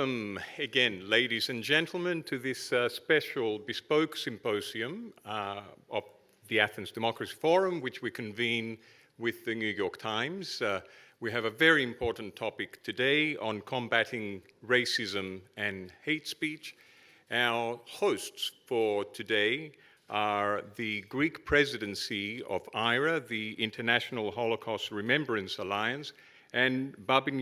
welcome again, ladies and gentlemen, to this special bespoke symposium of the Athens Democracy Forum, which we convene with the New York Times. We have a very important topic today on combating racism and hate speech. Our hosts for today are the Greek Presidency of IRA, the International Holocaust Remembrance Alliance, and Babyn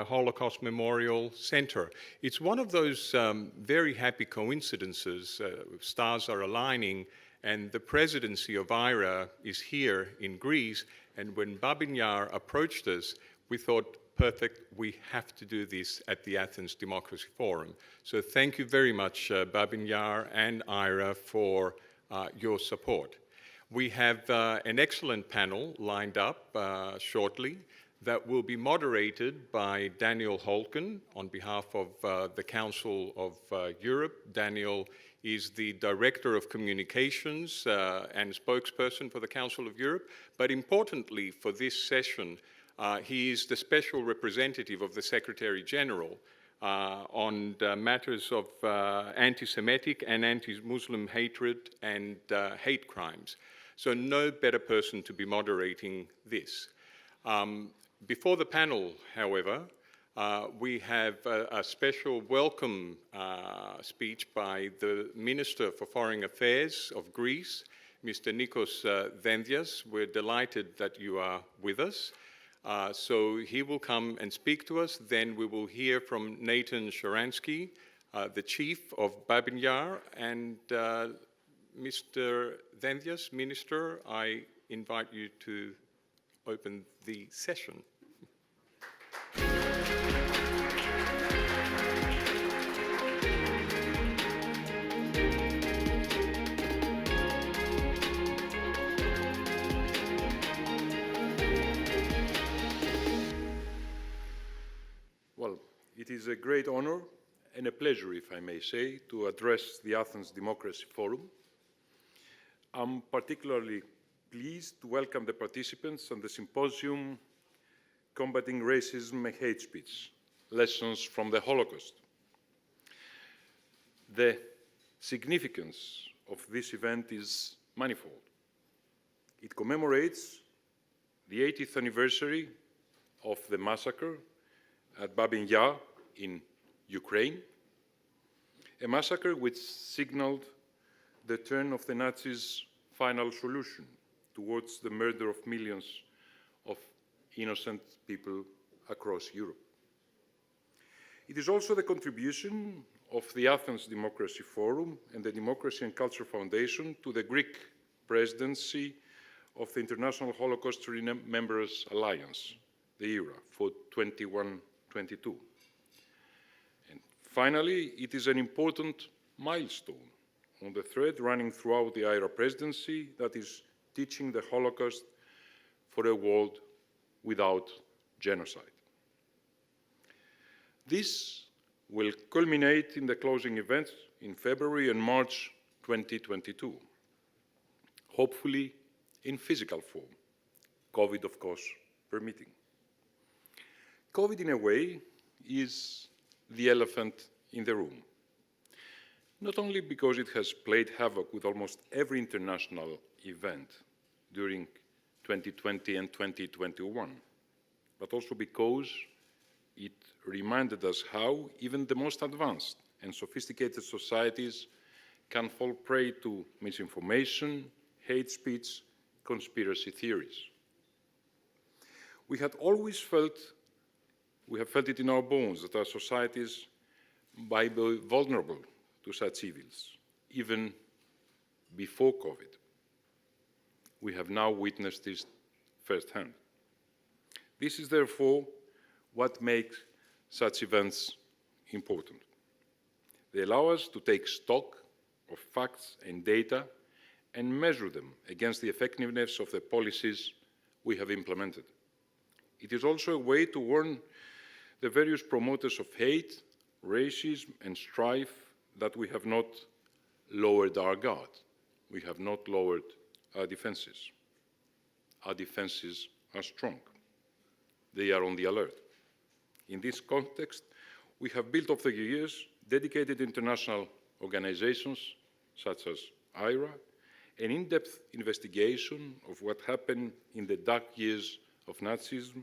Holocaust Memorial Center. It's one of those very happy coincidences. Stars are aligning, and the presidency of IRA is here in Greece. And when Babyn approached us, we thought, perfect, we have to do this at the Athens Democracy Forum. So thank you very much, Babyn and IRA, for your support. We have an excellent panel lined up shortly that will be moderated by Daniel Holken on behalf of the Council of Europe. Daniel is the Director of Communications and spokesperson for the Council of Europe. But importantly for this session, he is the special representative of the Secretary General on matters of anti-Semitic and anti-Muslim hatred and hate crimes. So no better person to be moderating this. Before the panel, however, we have a special welcome speech by the Minister for Foreign Affairs of Greece, Mr. Nikos Dendias. We're delighted that you are with us. So he will come and speak to us. Then we will hear from Natan Sharansky, the chief of Babyn, and Mr. Dendias, Minister, I invite you to open the session. Well, it is a great honor and a pleasure, if I may say, to address the Athens Democracy Forum. I'm particularly pleased to welcome the participants on the symposium Combating Racism and Hate Speech, Lessons from the Holocaust. The significance of this event is manifold. It commemorates the 80th anniversary of the massacre at Babyn in Ukraine, a massacre which signaled the turn of the Nazis' final solution towards the murder of millions of innocent people across Europe. It is also the contribution of the Athens Democracy Forum and the Democracy and Culture Foundation to the Greek presidency of the International Holocaust Remembrance Alliance, the ERA, for 21-22. And finally, it is an important milestone on the thread running throughout the IRA presidency that is teaching the Holocaust for a world without genocide. This will culminate in the closing events in February and March 2022, hopefully in physical form, COVID, of course, permitting. COVID, in a way, is the elephant in the room, not only because it has played havoc with almost every international event during 2020 and 2021, but also because it reminded us how even the most advanced and sophisticated societies can fall prey to misinformation, hate speech, conspiracy theories. We have felt it in our bones that our societies might be vulnerable to such evils, even before COVID. We have now witnessed this firsthand. This is therefore what makes such events important. They allow us to take stock of facts and data and measure them against the effectiveness of the policies we have implemented. It is also a way to warn the various promoters of hate, racism, and strife that we have not lowered our guard. We have not lowered our defenses. Our defenses are strong. They are on the alert. In this context, we have built over the years dedicated international organizations such as IRA, an in-depth investigation of what happened in the dark years of Nazism,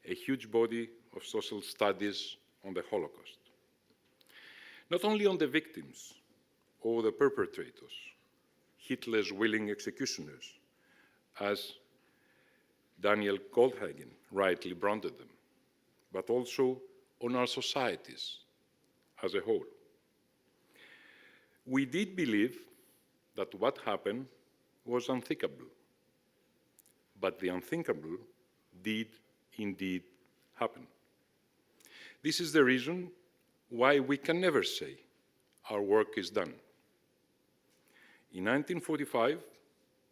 a huge body of social studies on the Holocaust. Not only on the victims or the perpetrators, Hitler's willing executioners, as Daniel Goldhagen rightly branded them, but also on our societies as a whole. We did believe that what happened was unthinkable, but the unthinkable did indeed happen. This is the reason why we can never say our work is done. In 1945,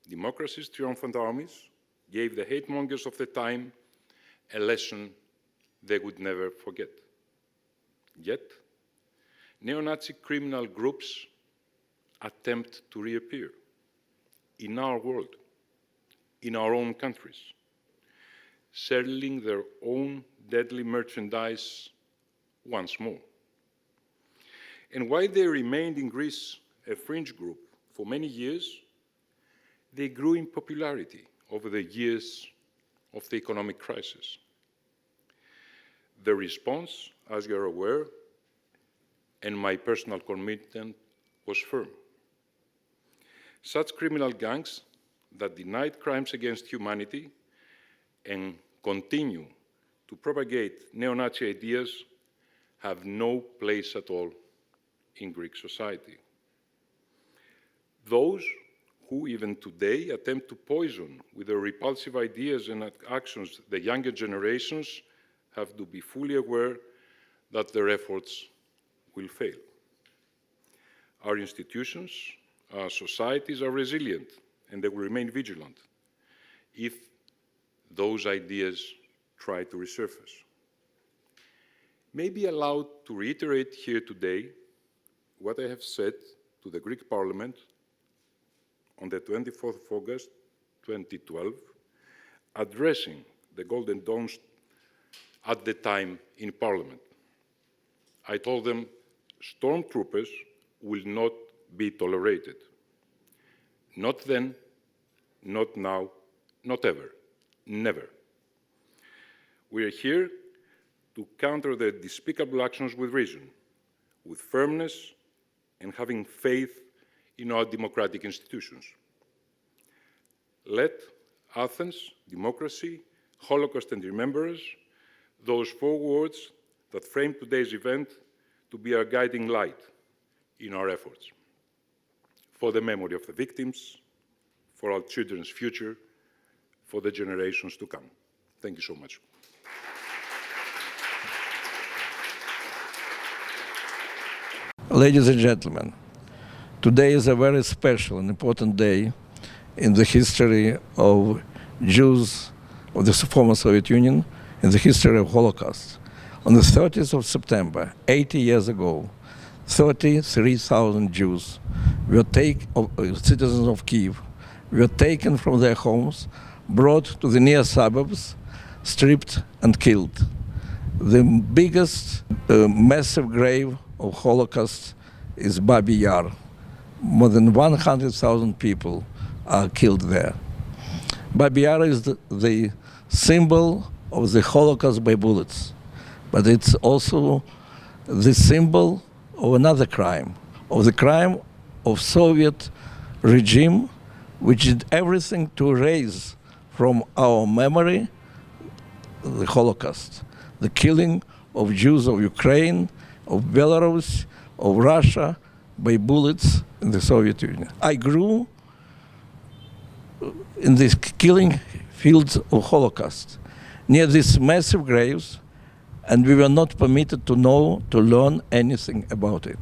democracy's triumphant armies gave the hate mongers of the time a lesson they would never forget. Yet, neo-Nazi criminal groups attempt to reappear in our world, in our own countries, selling their own deadly merchandise once more. And while they remained in Greece a fringe group for many years, they grew in popularity over the years of the economic crisis. The response, as you are aware, and my personal commitment was firm. Such criminal gangs that denied crimes against humanity and continue to propagate neo-Nazi ideas have no place at all in Greek society. Those who even today attempt to poison with their repulsive ideas and actions the younger generations have to be fully aware that their efforts will fail. Our institutions, our societies are resilient, and they will remain vigilant if those ideas try to resurface. May be allowed to reiterate here today what I have said to the Greek Parliament on the 24th of August 2012, addressing the Golden Dawn at the time in Parliament. I told them stormtroopers will not be tolerated. Not then, not now, not ever, never. We are here to counter their despicable actions with reason, with firmness, and having faith in our democratic institutions. Let Athens, democracy, Holocaust, and remembrance, those four words that frame today's event, to be our guiding light in our efforts for the memory of the victims, for our children's future, for the generations to come. Thank you so much. Ladies and gentlemen, today is a very special and important day in the history of Jews of the former Soviet Union, in the history of Holocaust. On the 30th of September, 80 years ago, 33,000 Jews were citizens of Kiev, were taken from their homes, brought to the near suburbs, stripped and killed. The biggest massive grave of Holocaust is Babyn Yar. More than 100,000 people are killed there. Babyn Yar is the symbol of the Holocaust by bullets, but it's also the symbol of another crime, of the crime of Soviet regime, which did everything to erase from our memory the Holocaust, the killing of Jews of Ukraine, of Belarus, of Russia by bullets in the Soviet Union. I grew in these killing fields of Holocaust, near these massive graves, and we were not permitted to know, to learn anything about it.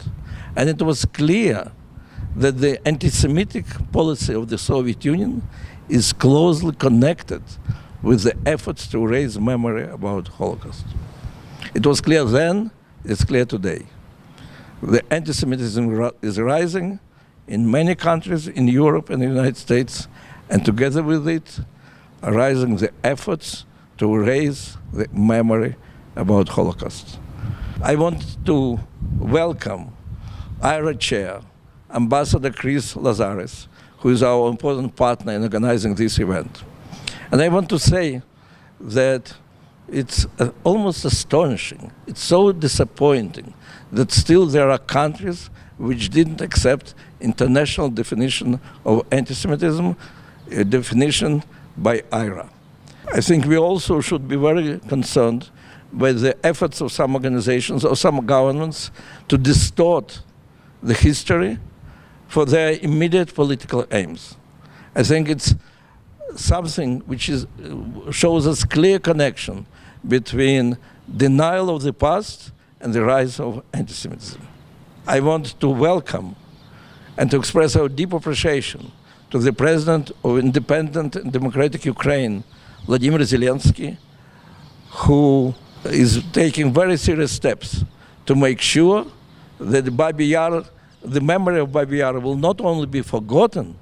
And it was clear that the anti-Semitic policy of the Soviet Union is closely connected with the efforts to raise memory about Holocaust. It was clear then, it's clear today. The anti-Semitism is rising in many countries in Europe and the United States, and together with it are rising the efforts to raise the memory about Holocaust. I want to welcome IRA Chair, Ambassador Chris Lazares, who is our important partner in organizing this event. And I want to say that it's almost astonishing, it's so disappointing that still there are countries which didn't accept international definition of anti-Semitism, a definition by IRA. I think we also should be very concerned by the efforts of some organizations or some governments to distort the history for their immediate political aims. I think it's something which shows us clear connection between denial of the past and the rise of anti-Semitism. I want to welcome and to express our deep appreciation to the President of independent and democratic Ukraine, Vladimir Zelensky, who is taking very serious steps to make sure that the memory of Babyn Yar will not only be forgotten,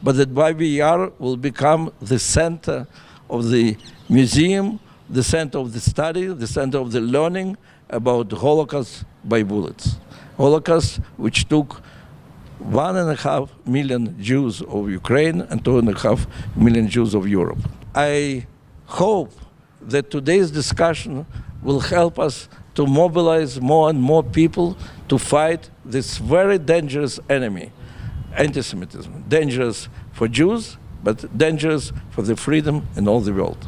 but that Babyn Yar will become the center of the museum, the center of the study, the center of the learning about the Holocaust by bullets. Holocaust which took 1.5 million Jews of Ukraine and 2.5 million Jews of Europe. I hope that today's discussion will help us to mobilize more and more people to fight this very dangerous enemy, anti-Semitism. Dangerous for Jews, but dangerous for the freedom in all the world.